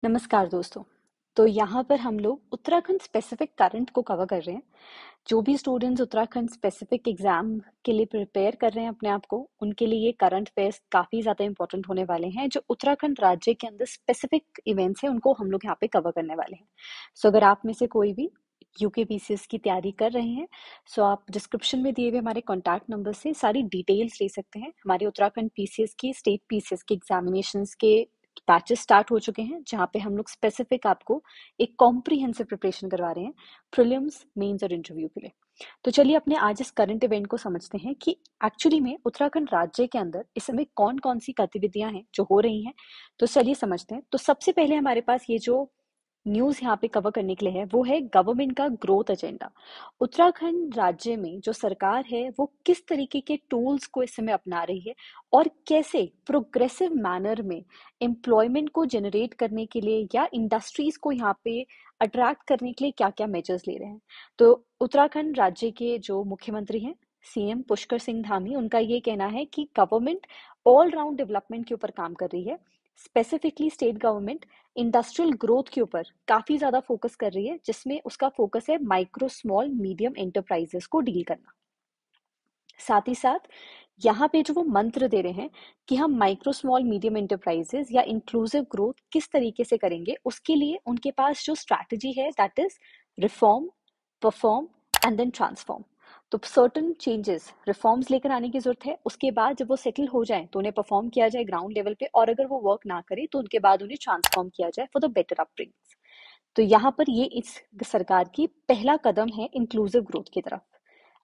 नमस्कार दोस्तों। तो यहाँ पर हम लोग उत्तराखंड स्पेसिफिक करंट को कवर कर रहे हैं। जो भी स्टूडेंट्स उत्तराखंड स्पेसिफिक एग्जाम के लिए प्रिपेयर कर रहे हैं अपने आप को, उनके लिए ये करंट अफेयर्स काफ़ी ज़्यादा इंपॉर्टेंट होने वाले हैं। जो उत्तराखंड राज्य के अंदर स्पेसिफिक इवेंट्स हैं उनको हम लोग यहाँ पे कवर करने वाले हैं। सो अगर आप में से कोई भी यूके पीसीएस की तैयारी कर रहे हैं, सो आप डिस्क्रिप्शन में दिए हुए हमारे कॉन्टैक्ट नंबर से सारी डिटेल्स ले सकते हैं। हमारे उत्तराखंड पीसीएस की स्टेट पीसीएस के एग्जामिनेशंस के बैचेस स्टार्ट हो चुके हैं, जहाँ पे हम लोग स्पेसिफिक आपको एक कॉम्प्रिहेंसिव प्रिपरेशन करवा रहे हैं प्रीलिम्स, मेंस और इंटरव्यू के लिए। तो चलिए अपने आज इस करंट इवेंट को समझते हैं कि एक्चुअली में उत्तराखंड राज्य के अंदर इस समय कौन कौन सी गतिविधियां हैं जो हो रही हैं। तो चलिए समझते हैं। तो सबसे पहले हमारे पास ये जो न्यूज़ यहाँ पे कवर करने के लिए है वो है गवर्नमेंट का ग्रोथ एजेंडा। उत्तराखंड राज्य में जो सरकार है वो किस तरीके के टूल्स को इस समय अपना रही है और कैसे प्रोग्रेसिव मैनर में एम्प्लॉयमेंट को जनरेट करने के लिए या इंडस्ट्रीज को यहाँ पे अट्रैक्ट करने के लिए क्या क्या मेजर्स ले रहे हैं। तो उत्तराखंड राज्य के जो मुख्यमंत्री हैं, सीएम पुष्कर सिंह धामी, उनका ये कहना है कि गवर्नमेंट ऑल राउंड डेवलपमेंट के ऊपर काम कर रही है। Specifically state government industrial growth के ऊपर काफी ज्यादा फोकस कर रही है, जिसमें उसका फोकस है माइक्रो स्मॉल मीडियम एंटरप्राइजेस को डील करना। साथ ही साथ यहाँ पे जो वो मंत्र दे रहे हैं कि हम माइक्रो स्मॉल मीडियम एंटरप्राइजेस या इंक्लूसिव ग्रोथ किस तरीके से करेंगे, उसके लिए उनके पास जो स्ट्रैटेजी है that is reform, perform and then transform. तो सर्टन चेंजेस, रिफॉर्म्स लेकर आने की जरूरत है। उसके बाद जब वो सेटल हो जाए तो उन्हें परफॉर्म किया जाए ग्राउंड लेवल पे, और अगर वो वर्क ना करे तो उनके बाद उन्हें ट्रांसफॉर्म किया जाए फॉर द बेटर अपब्रिंग्स। तो यहाँ पर ये इस सरकार की पहला कदम है इंक्लूसिव ग्रोथ की तरफ।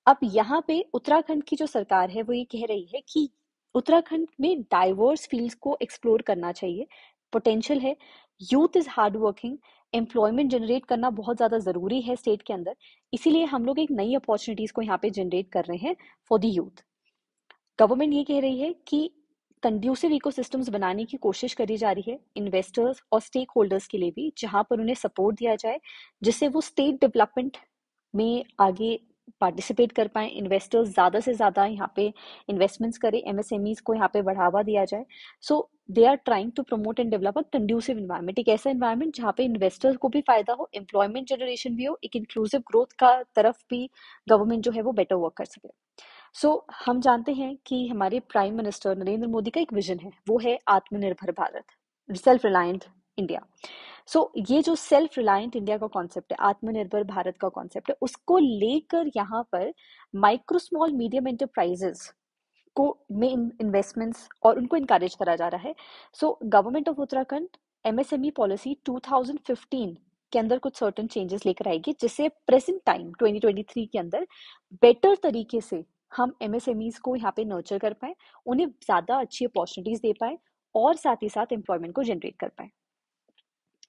अब यहाँ पे उत्तराखंड की जो सरकार है वो ये कह रही है कि उत्तराखंड में डाइवर्स फील्ड्स को एक्सप्लोर करना चाहिए, पोटेंशियल है, youth is hard working, employment generate करना बहुत ज्यादा जरूरी है स्टेट के अंदर। इसीलिए हम लोग एक नई अपॉर्चुनिटीज को यहाँ पे जनरेट कर रहे हैं फॉर द यूथ। गवर्नमेंट ये कह रही है कि कंड्यूसिव इकोसिस्टम्स बनाने की कोशिश करी जा रही है इन्वेस्टर्स और स्टेक होल्डर्स के लिए भी, जहां पर उन्हें सपोर्ट दिया जाए जिससे वो स्टेट डेवलपमेंट में आगे पार्टिसिपेट कर पाए। इन्वेस्टर्स ज़्यादा से ज़्यादा यहाँ पे इन्वेस्टमेंट्स करें, एमएसएमईज को यहाँ पे बढ़ावा दिया जाए। So they are trying to promote and develop a conducive environment, एक ऐसा इन्वायरमेंट जहाँ पे इन्वेस्टर्स को भी फायदा हो, एम्प्लॉयमेंट जनरेशन भी हो, एक इंक्लूसिव ग्रोथ का तरफ भी गवर्नमेंट जो है वो बेटर वर्क कर सके। हम जानते हैं कि हमारे प्राइम मिनिस्टर नरेंद्र मोदी का एक विजन है, वो है आत्मनिर्भर भारत, सेल्फ रिलायंट इंडिया। ये जो सेल्फ रिलायंट इंडिया का कॉन्सेप्ट है, आत्मनिर्भर भारत का कॉन्सेप्ट है, उसको लेकर यहाँ पर माइक्रो स्मॉल मीडियम एंटरप्राइजेस को में इन्वेस्टमेंट्स और उनको इनकरेज करा जा रहा है। Government of Uttarakhand MSME policy 2015 के अंदर कुछ सर्टन चेंजेस लेकर आएगी, जिससे प्रेजेंट टाइम 2023 के अंदर बेटर तरीके से हम एमएसएमईज को यहाँ पे नर्चर कर पाए, उन्हें ज्यादा अच्छी अपॉर्चुनिटीज दे पाए और साथ ही साथ एम्प्लॉयमेंट को जनरेट कर पाए।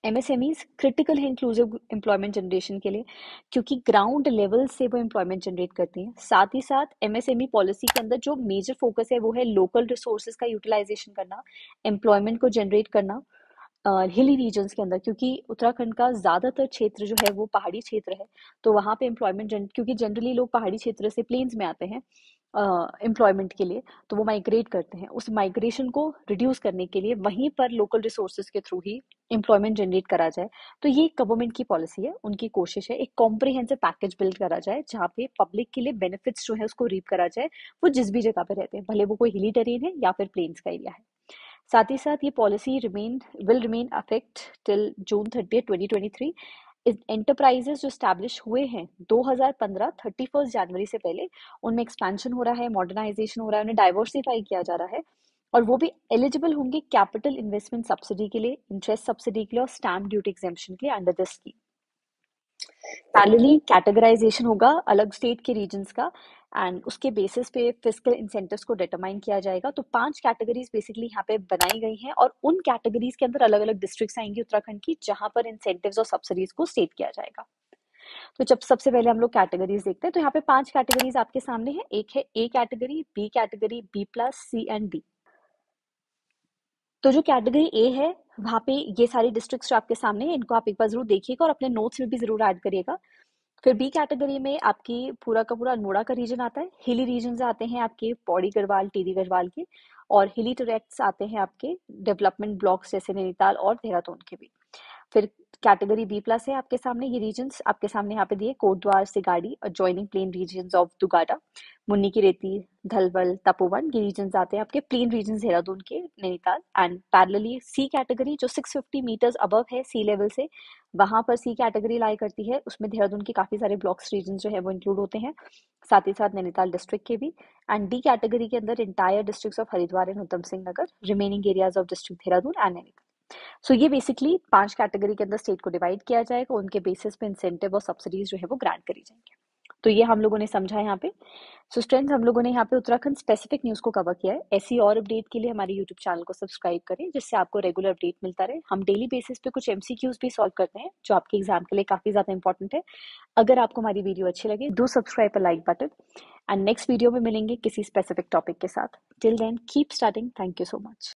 एमएसएमईज क्रिटिकल है इंक्लूसिव एम्प्लॉयमेंट जनरेशन के लिए, क्योंकि ग्राउंड लेवल से वो एम्प्लॉयमेंट जनरेट करती हैं। साथ ही साथ एमएसएमई पॉलिसी के अंदर जो मेजर फोकस है वो है लोकल रिसोर्सेज का यूटिलाइजेशन करना, एम्प्लॉयमेंट को जनरेट करना हिली रीजन्स के अंदर, क्योंकि उत्तराखंड का ज्यादातर क्षेत्र जो है वो पहाड़ी क्षेत्र है। तो वहाँ पे क्योंकि जनरली लोग पहाड़ी क्षेत्र से प्लेन्स में आते हैं एम्प्लॉयमेंट के लिए, तो वो माइग्रेट करते हैं। उस माइग्रेशन को रिड्यूस करने के लिए वहीं पर लोकल रिसोर्सेज के थ्रू ही एम्प्लॉयमेंट जनरेट करा जाए। तो ये गवर्नमेंट की पॉलिसी है, उनकी कोशिश है एक कॉम्प्रिहेंसिव पैकेज बिल्ड करा जाए जहाँ पे पब्लिक के लिए बेनिफिट्स जो है उसको रीप करा जाए, वो जिस भी जगह पे रहते हैं, भले वो कोई हिली टेरेन है या फिर प्लेन्स का एरिया है। साथ ही साथ ये policy will remain affect till June 30 2023। Enterprises जो स्टैब्लिश हुए हैं 2015 31 जनवरी से पहले, उनमें एक्सपेंशन हो रहा है, मॉडर्नाइजेशन हो रहा है, उन्हें डाइवर्सिफाई किया जा रहा है, और वो भी एलिजिबल होंगे कैपिटल इन्वेस्टमेंट सब्सिडी के लिए, इंटरेस्ट सब्सिडी के लिए और स्टैम्प ड्यूटी एग्जेम्पशन के लिए under this scheme. Parallelly categorization होगा अलग स्टेट के रीजन्स का, एंड उसके बेसिस पे फिस्कल इंसेंटिव्स को डिटरमाइन किया जाएगा। तो 5 कैटेगरीज बेसिकली यहाँ पे बनाई गई हैं, और उन कैटेगरीज के अंदर अलग अलग डिस्ट्रिक्ट्स आएंगी उत्तराखंड की, जहां पर इंसेंटिव्स और सब्सिडीज को स्टेट किया जाएगा। तो जब सबसे पहले हम लोग कैटेगरीज देखते हैं, तो यहाँ पे 5 कैटेगरीज आपके सामने है। एक है A category, B category, B plus, C and D. तो जो कैटेगरी ए है वहाँ पे ये सारी डिस्ट्रिक्ट्स जो आपके सामने है, इनको आप एक बार जरूर देखिएगा और अपने नोट्स में भी जरूर ऐड करिएगा। फिर बी कैटेगरी में आपकी पूरा का पूरा अल्मोड़ा का रीजन आता है, हिली रीजन आते हैं आपके पौड़ी गढ़वाल, टिहरी गढ़वाल के, और हिली टूरेक्ट्स आते हैं आपके डेवलपमेंट ब्लॉक्स जैसे नैनीताल और देहरादून के भी। फिर कैटेगरी बी प्लस है आपके सामने, ये रीजन्स आपके सामने यहाँ पे दिए, कोटद्वार, सिगाड़ी और joining plain regions of Dugadda, Muni Ki Reti, धलवल, Tapovan, ये रीजन्स आते हैं आपके प्लेन रीजन्स देहरादून के, Nainital. And parallelly C category जो 650 मीटर्स अबव है सी लेवल से, वहां पर सी कैटेगरी लाई करती है, उसमें देहरादून के काफी सारे ब्लॉक्स रीजन जो है वो इंक्लूड होते हैं, साथ ही साथ नैनीताल डिस्ट्रिक्ट के भी। एंड डी कैटेगरी के अंदर entire district of Haridwar and Udham Singh Nagar, remaining areas of district Dehradun and Nainital. So ये बेसिकली 5 कैटेगरी के अंदर स्टेट को डिवाइड किया जाएगा, उनके बेसिस पे इंसेंटिव और सब्सिडीज जो है वो ग्रांट करी जाएंगे। तो ये हम लोगों ने समझा यहाँ पे। सो स्टूडेंट्स, हम लोगों ने यहाँ पे उत्तराखंड स्पेसिफिक न्यूज़ को कवर किया है। ऐसी और अपडेट के लिए हमारे यूट्यूब चैनल को सब्सक्राइब करें, जिससे आपको रेगुलर अपडेट मिलता रहे। हम डेली बेसिस पे कुछ एमसीक्यूज भी सॉल्व करते हैं, जो आपके एग्जाम के लिए काफी ज्यादा इंपॉर्टेंट है। अगर आपको हमारी वीडियो अच्छी लगे, डू सब्सक्राइब पर like button. And next video में मिलेंगे किसी स्पेसिफिक टॉपिक के साथ। Till then keep starting. Thank you so much.